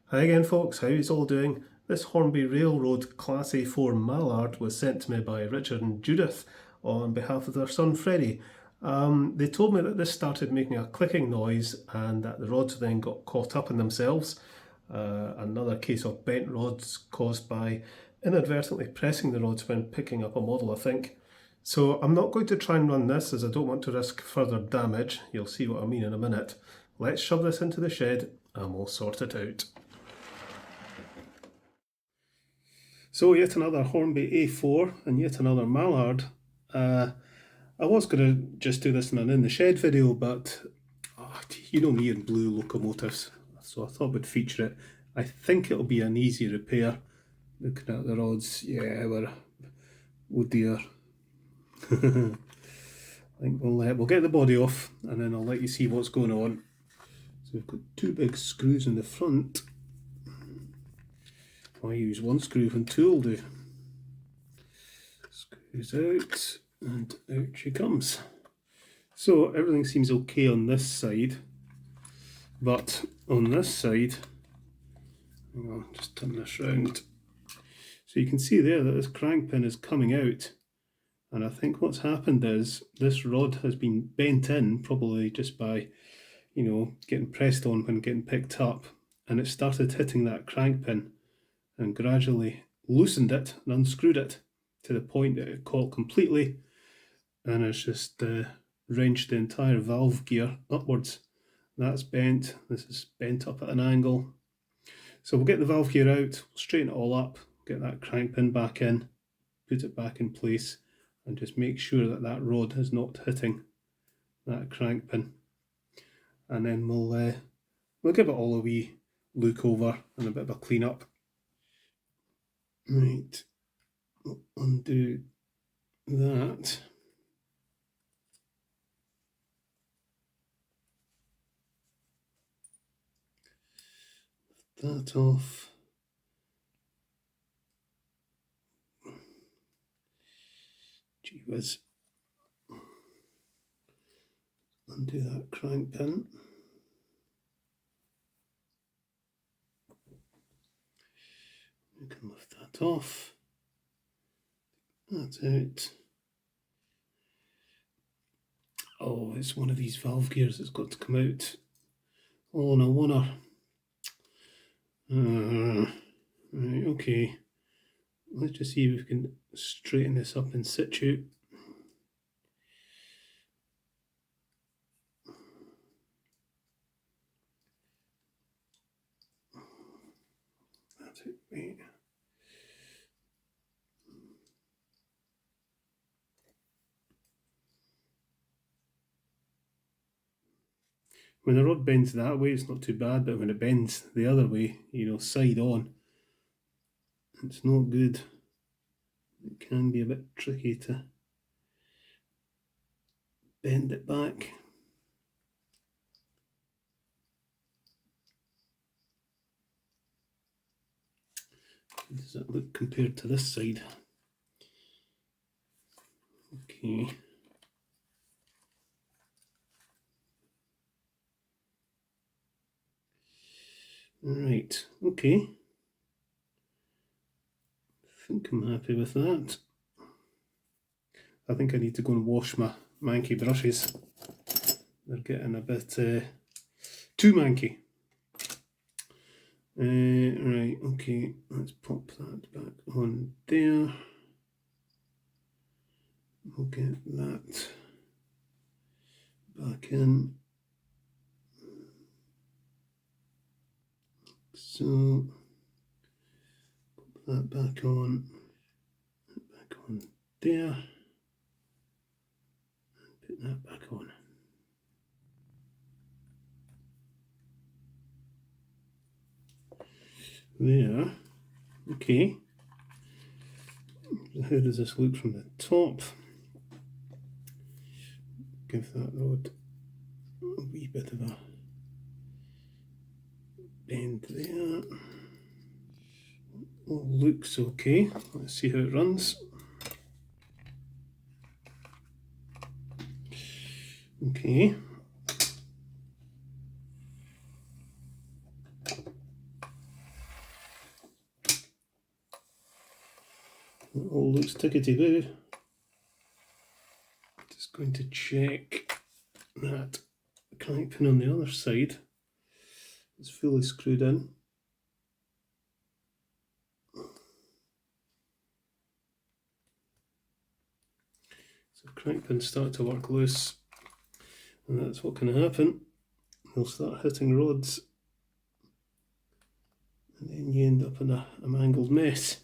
Hi again folks, how is all doing? This Hornby Railroad Class A4 Mallard was sent to me by Richard and Judith on behalf of their son Freddie. They told me that this started making a clicking noise and that the rods then got caught up in themselves. Another case of bent rods caused by inadvertently pressing the rods when picking up a model, I think. So I'm not going to try and run this as I don't want to risk further damage. You'll see what I mean in a minute. Let's shove this into the shed and we'll sort it out. So yet another Hornby A4 and yet another Mallard. I was going to just do this in an in the shed video, but you know me and blue locomotives, so I thought we'd feature it. I think it'll be an easy repair. Looking at the rods, yeah, oh dear. I think we'll get the body off and then I'll let you see what's going on. So we've got two big screws in the front. I use one screw and two will do. Screws out and out she comes. So everything seems okay on this side, but on this side, hang on, just turn this round. So you can see there that this crank pin is coming out, and I think what's happened is this rod has been bent in, probably just by, getting pressed on when getting picked up, and it started hitting that crank pin and gradually loosened it and unscrewed it to the point that it caught completely, and it's just wrenched the entire valve gear upwards. That's bent, this is bent up at an angle. So we'll get the valve gear out, straighten it all up, get that crank pin back in, put it back in place, and just make sure that that rod is not hitting that crank pin. And then we'll give it all a wee look over and a bit of a clean up. Right, we'll undo that. That off. Gee whiz. Undo that crank pin. We can lift that off. That's out. Oh, it's one of these valve gears that's got to come out. Oh, no wonder. Right, okay. Let's just see if we can straighten this up in situ. That's it, right. When the rod bends that way, it's not too bad, but when it bends the other way, side on, it's not good. It can be a bit tricky to bend it back. How does that look compared to this side? Okay. Right, okay. I think I'm happy with that. I think I need to go and wash my manky brushes. They're getting a bit too manky. Right, okay, let's pop that back on there. We'll get that back in. So, put that back on there, and put that back on. There, okay. How does this look from the top? Give that rod a wee bit of a bend there. All looks okay. Let's see how it runs. Okay. It all looks tickety-boo. Just going to check that the crank pin on the other side is fully screwed in. So crank pins start to work loose, and that's what can happen. They'll start hitting rods, and then you end up in a mangled mess.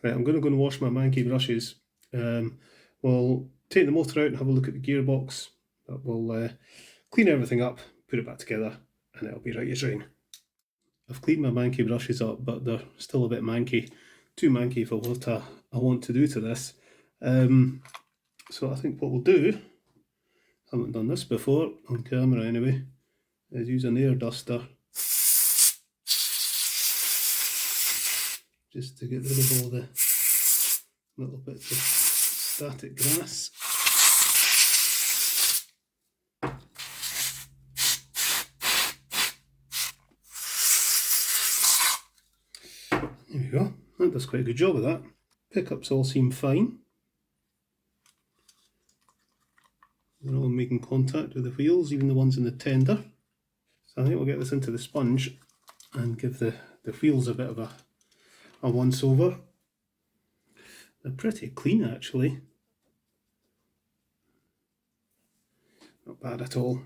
Right, I'm going to go and wash my manky brushes. We'll take the motor out and have a look at the gearbox, but we'll clean everything up, put it back together, and it'll be right as rain. I've cleaned my manky brushes up, but they're still a bit manky. Too manky for what I want to do to this. So I think what we'll do, I haven't done this before, on camera anyway, is use an air duster just to get rid of all the little bits of static grass. There we go, that does quite a good job of that. Pickups all seem fine. They're all making contact with the wheels, even the ones in the tender. So I think we'll get this into the sponge and give the wheels a bit of a once over. They're pretty clean actually. Not bad at all.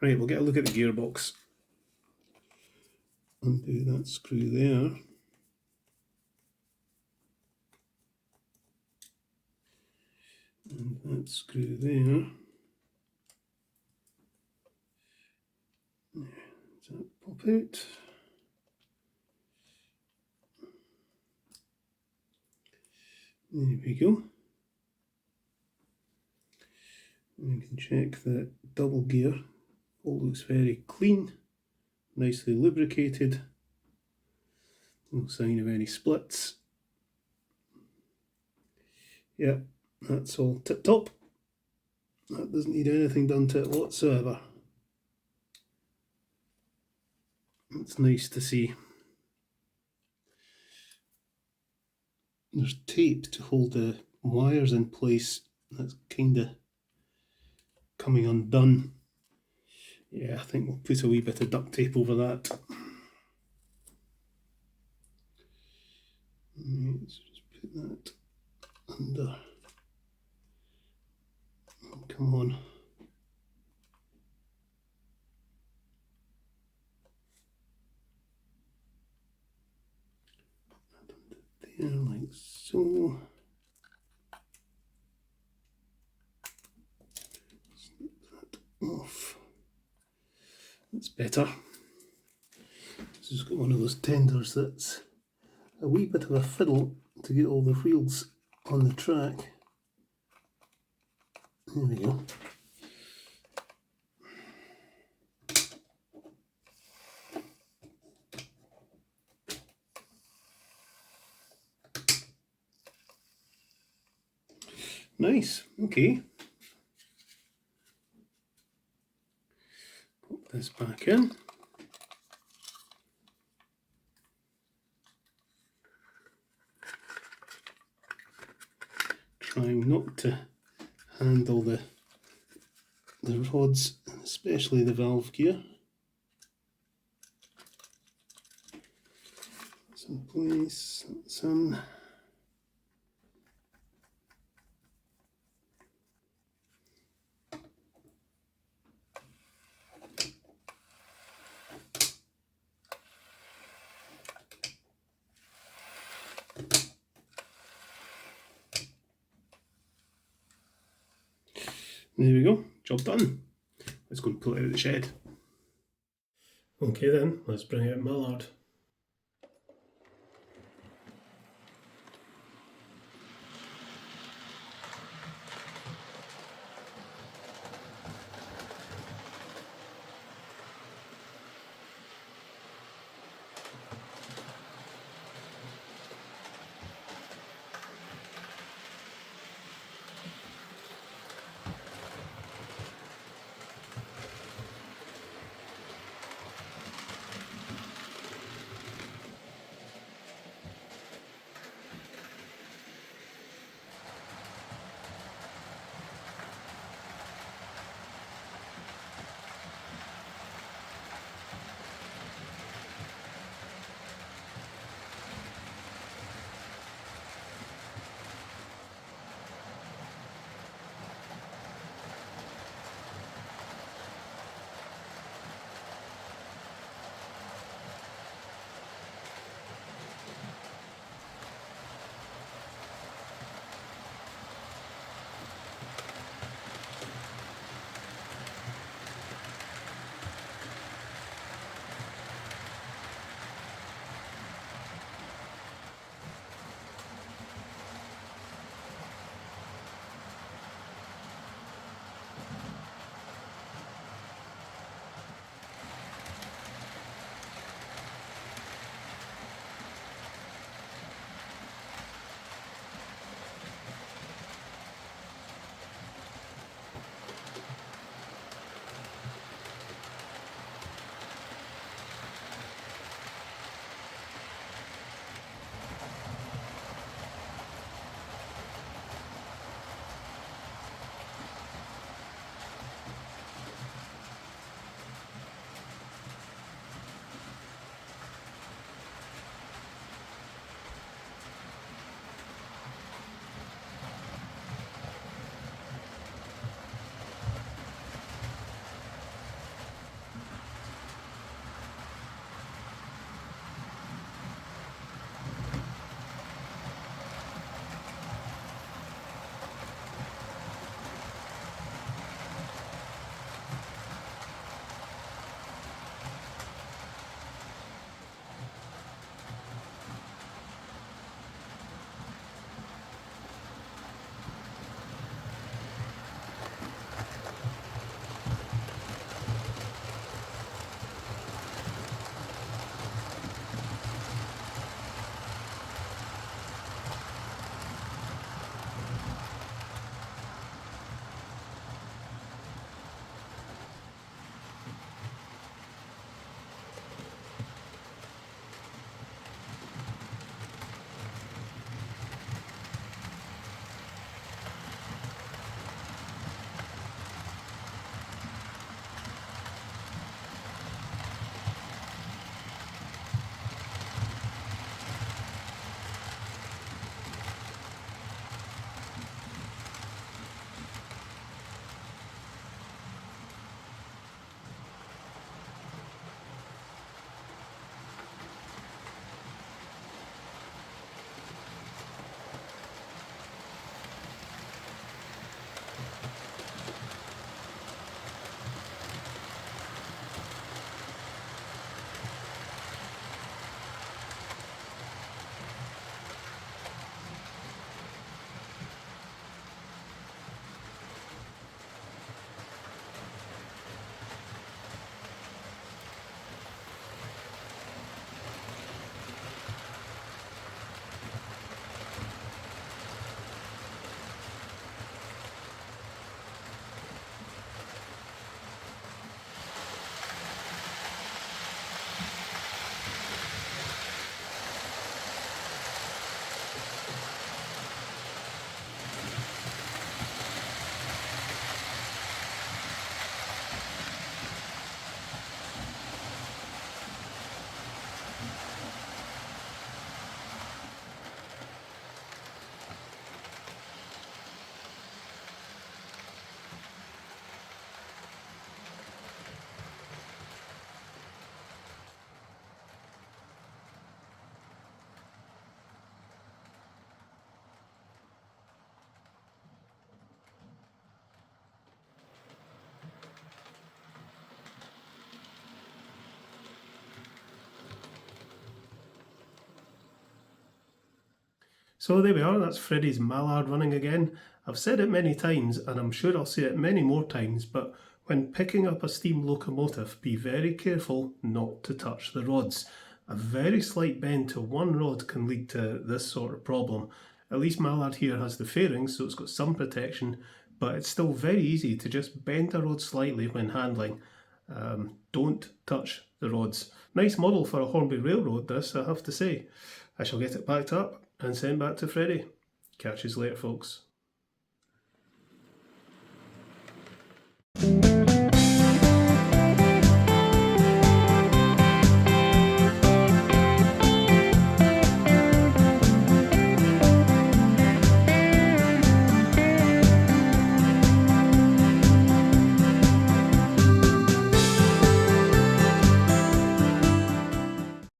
Right, we'll get a look at the gearbox. Undo that screw there. And that screw there. Does that pop out? There we go. And you can check that double gear all looks very clean, nicely lubricated, no sign of any splits. Yeah, that's all tip top. That doesn't need anything done to it whatsoever. It's nice to see. There's tape to hold the wires in place. That's kind of coming undone. Yeah, I think we'll put a wee bit of duct tape over that. Let's just put that under. Oh, come on. There, like so. Snip that off. That's better. This has got one of those tenders that's a wee bit of a fiddle to get all the wheels on the track. There we go. Nice, okay. Pop this back in. Trying not to handle the rods, especially the valve gear. That's in place, that's in. There we go, job done. Let's go and pull it out of the shed. Okay then, let's bring out Mallard. So there we are, that's Freddie's Mallard running again. I've said it many times, and I'm sure I'll say it many more times, but when picking up a steam locomotive, be very careful not to touch the rods. A very slight bend to one rod can lead to this sort of problem. At least Mallard here has the fairings, so it's got some protection, but it's still very easy to just bend a rod slightly when handling. Don't touch the rods. Nice model for a Hornby railroad, this, I have to say. I shall get it packed up and sent back to Freddie. Catch you later, folks.